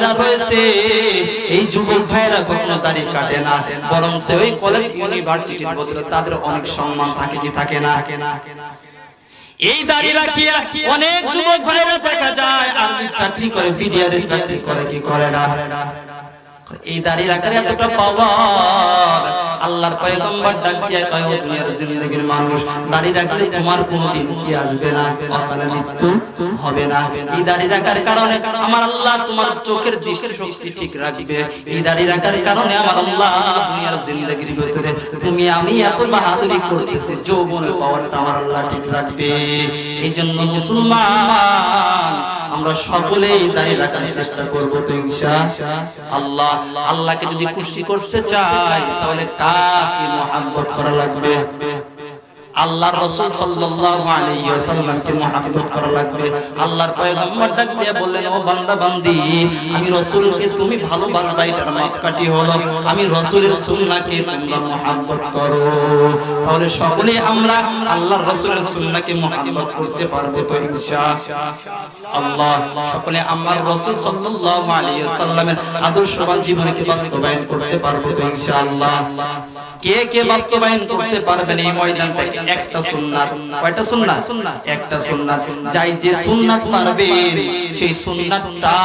ভাইরা রয়েছে, এই যুবক ভাইরা কখনো দাড়ি কাটে না, বরং সে ওই কলেজ ইউনিভার্সিটির ভিতরে তাদের অনেক সম্মান থাকে কি থাকে না? এই দাড়ি রাখিয়া অনেক যুবক ভাইরা দেখা যায় আর্মি চাকরি করে, বিডিআরে চাকরি করে কি করে না? এই দাড়ি রাখার এতটা পাওয়ার, আল্লাহর পয়গম্বর ডাক দিয়া কয়, ও দুনিয়ার জিন্দেগির মানুষ, দাড়ি রাখলে তোমার কোনোদিন কি আসবে না, অকালে মৃত্যু হবে না। এই দাড়ি রাখার কারণে আমার আল্লাহ তোমার চোখের দৃষ্টি শক্তি ঠিক রাখবে। এই দাড়ি রাখার কারণে আমার আল্লাহ দুনিয়ার জিন্দেগির ভিতরে তুমি আমি এত বাহাদুরি করতেছি, যৌবনের পাওয়ারটা আমার আল্লাহ ঠিক রাখবে। এই জন্য মুসলমান আমরা সকলেই দাড়ি রাখার চেষ্টা করব তো ইনশাআল্লাহ। আল্লাহকে যদি খুশি করতে চাই তাহলে কাকে মুহাব্বত করা লাগবে? আল্লাহর রাসূল সাল্লাল্লাহু আলাইহি ওয়াসাল্লামকে মুহাব্বত করা লাগবে। আল্লাহর পয়গম্বর ডাক দিয়ে বললেন, ও বান্দা বান্দি, আমি রাসূলকে তুমি ভালোবাসবা, এটার মাপকাঠি হলো আমি রাসূলের সুন্নাহকে তোমরা মুহাব্বত করো। তাহলে সকলে আমরা আল্লাহর রাসূলের সুন্নাহকে মুহাব্বত করতে পারবো তো ইনশাআল্লাহ। সকলে আমার রাসূল সাল্লাল্লাহু আলাইহি ওয়াসাল্লামের আদর্শবান জীবনকে বাস্তবায়ন করতে পারবো তো ইনশাআল্লাহ। কে কে বাস্তবায়ন করতে পারবেন এই ময়দান থেকে? একটা সুন্নাত। কয়টা সুন্নাত? একটা সুন্নাত। যাই যে সুন্নাত পারবেন সেই সুন্নাতটা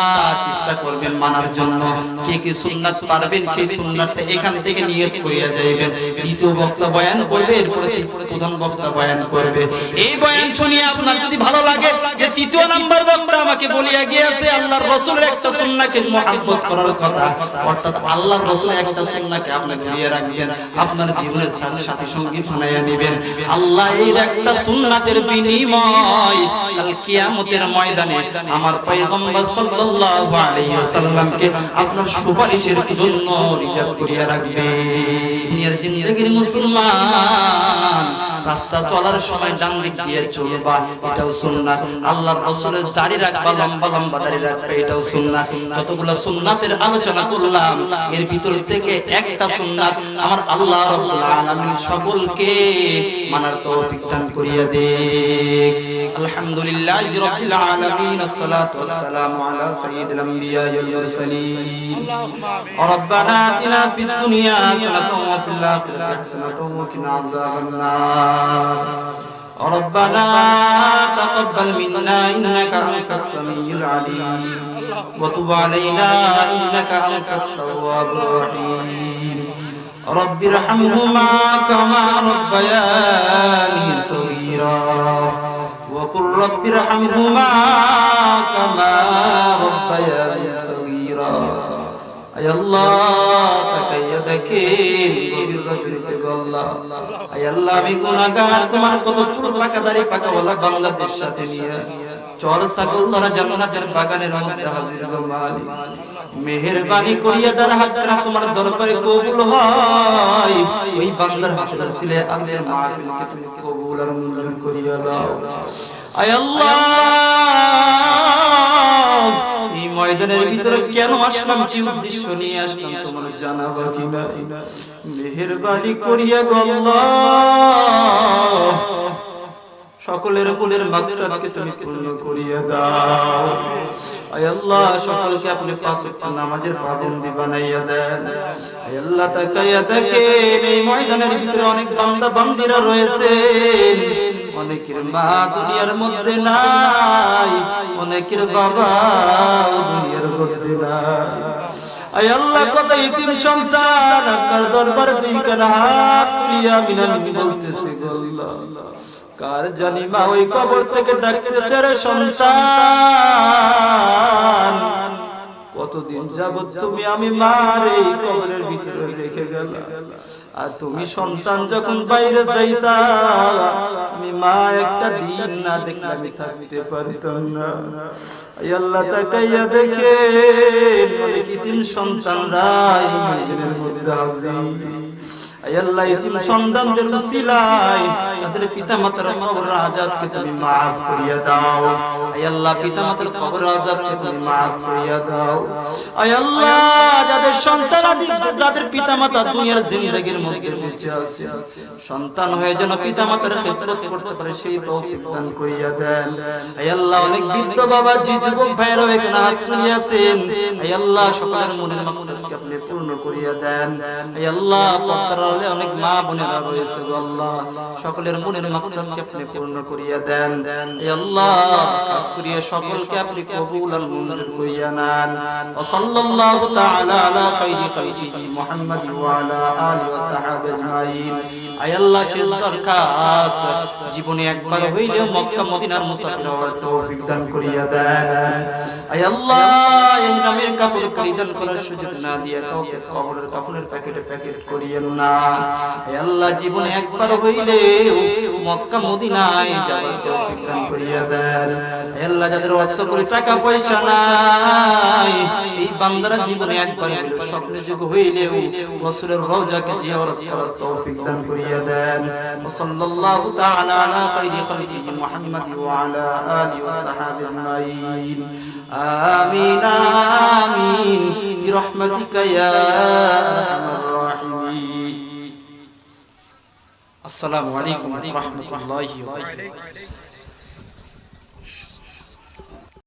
চেষ্টা করবেন মানার জন্য। কে কে সুন্নাত পারবেন সেই সুন্নাতটা এখান থেকে নিয়ত করিয়া যাইবেন। দ্বিতীয় বক্তা বয়ান করবে, এরপরে প্রধান বক্তা বয়ান করবে। এই বয়ান শুনিয়ে আপনার যদি ভালো লাগে যে তৃতীয় নাম্বার বক্তা আমাকে বলিয়া গিয়েছে আল্লাহর রাসূলের একটা সুন্নাহকে মুহাব্বত করার কথা, অর্থাৎ আল্লাহর রাসূলের একটা সুন্নাহকে আপনি ধরিয়ে রাখবেন, আপনার জীবনের সাথী সঙ্গী বানায়া নেবেন। আল্লাহ এর একটা সুন্নাতের বিনিময় কাল কিয়ামতের ময়দানে আমার পয়গম্বর সাল্লাল্লাহু আলাইহি ওয়াসাল্লামকে আপনার সুপারিশের জন্য রিজার্ভ করিয়া রাখবে। দুনিয়ার জিন্দেগির মুসলমান, রাস্তা চলার সময় ডান দিক দিয়ে চলবা, এটাও সুন্নাত। আল্লাহর রাসূলের দাড়ি রাখবা, লম্বা লম্বা দাড়ি রাখবা, এটাও সুন্নাত। যতগুলো সুন্নাতের আলোচনা করলাম এর ভিতর থেকে একটা সুন্নাত আমার আল্লাহ রাব্বুল আলামিন সকলকে মানার তৌফিক দান করিয়া দেন। আলহামদুলিল্লাহি রাব্বিল আলামিন, আসসালাতু ওয়াসসালামু আলা সাইয়্যিদিল আমবিয়া ওয়াল মুরসালিন। রব্বানা আতিনা ফিদ দুনিয়া হাসানাতাও ওয়া ফিল আখিরাতি হাসানাতাও ওয়া কিনা আযাবান নার। ربنا تقبل منا إنك أنت السميع العليم وتب علينا إنك أنت التواب الرحيم. رب ارحمهما كما ربياني صغيرا وقل رب ارحمهما كما ربياني صغيرا. আয় আল্লাহ তাকাইয়া দেখেন গভীর রজনীতে গো আল্লাহ, আয় আল্লাহ আমি গুনাহগার, তোমার কত চুল পাকা দাড়ি পাকাওয়ালা বান্দাদের সাথে নিয়ে চর ছাগল চরা জান্নাতের বাগানের মধ্যে হাজির হও মালিক। মেহেরবানি করিয়া যার হাতরা তোমার দরবারে কবুল হয় ওই বান্দার হাতের সিলে আজকের মাহফিলকে তুমি কবুল আর মঞ্জুর করিয়া দাও। আয় আল্লাহ এই ময়দানের ভিতরে কেন আসলাম, কি উদ্দেশ্য নিয়ে আসলাম তোমার জানা বাকি না। মেহেরবানি করিয়া গো আল্লাহ সকলের মনের মাকসাদকে তুমি পূর্ণ করিয়া দাও। আয় আল্লাহ সকলকে আপনি পাঁচ ওয়াক্ত নামাজের পাবন্দি বানাইয়া দেন। আয় আল্লাহ তাকাইয়া দেখেন এই ময়দানের ভিতরে অনেক বান্দা বান্দিরা রয়েছে, অনেকের মা দুনিয়ার মধ্যে নাই, অনেকের বাবা দুনিয়ার মধ্যে নাই। আয় আল্লাহ কত ইতিম সন্তান আপনার দরবারে দুইখানা হাত তুলিয়া মিনামি বলতেছে গো আল্লাহ, কার জানি মা ওই কবর থেকে ডাকতেছে রে সন্তান, কতদিন যাবত তুমি আমি মার এই কবরের ভিতরে রেখে গেলা, আর তুমি সন্তান যখন বাইরে যাইতা আমি মা একটা দিন না দেখলে আমি থাকতে পারতাম না। আয় আল্লাহ তাকাইয়া দেখেন অনেক ইতিম সন্তানরা এই ময়দানের মধ্যে হাজির। আয় আল্লাহ এতিম সন্তানদের উসিলায় তাদের পিতামাতার কবর আযাবকে তুমি maaf করিয়া দাও আয় আল্লাহ পিতামাতার কবর আযাবকে তুমি maaf করিয়া দাও আয় আল্লাহ যাদের সন্তানাদি যাদের পিতামাতা দুনিয়ার জিন্দেগীর মধ্যে বেঁচে আছে সন্তান হয়ে যেন পিতামাতার খেদমত করতে পারে সেই তৌফিক দান করিয়া দেন আয় আল্লাহ অনেক বৃদ্ধ বাবাজি যুবক ভাইরা এখানে হাত তুলিয়াছেন আয় আল্লাহ সকলের মনের মাকসাদকে আপনি পূর্ণ করিয়া দেন আয় আল্লাহ পর্দার আড়ালে অনেক মা বোনেরা রয়েছে গো আল্লাহ সকলের মনের মাকসাদকে আপনি পূর্ণ করিয়া দেন আয় আল্লাহ খাস করিয়া সকলকে আপনি কবুল আর মঞ্জুর করিয়া নেন ওয়া সাল্লাল্লাহু তাআলা আলা খাইরি খালকিহি মুহাম্মাদ ওয়া আলা আলিহি ওয়া সাহবিহি আজমাইন আয় আল্লাহ শেষ দরখাস্ত জীবনে একবার হইলেও মক্কা মদিনার মুসাফির হওয়ার তৌফিক দান করিয়া দেন আয় আল্লাহ ইহরামের কাপড় পরিধান করার সুযোগ না দিয়া কাউকে কবরের কাফনের প্যাকেট করিয়েন না আয় আল্লাহ জীবনে একবার হইলেও মক্কা মদিনায় যাওয়ার তৌফিক দান করিয়া দেন আয় আল্লাহ যাদের অর্থ করে টাকা পয়সা নাই এই বান্দারা জীবনে একবার হইলেও স্বপ্নে যুগ হইলেও রাসূলের রওজাকে জিয়ারত করার তৌফিক দান করিয়া দেন সাল্লাল্লাহু তাআলা আলা খাইরি খালকিহি মুহাম্মাদ ওয়া আলা আলিহি ওয়া সাহবিহি আজমাইন আমিন আমিন বিরহমাতিকা ইয়া আরহামার রাহিমিন আসসালামু আলাইকুম ওয়া রাহমাতুল্লাহি ওয়া বারাকাতুহু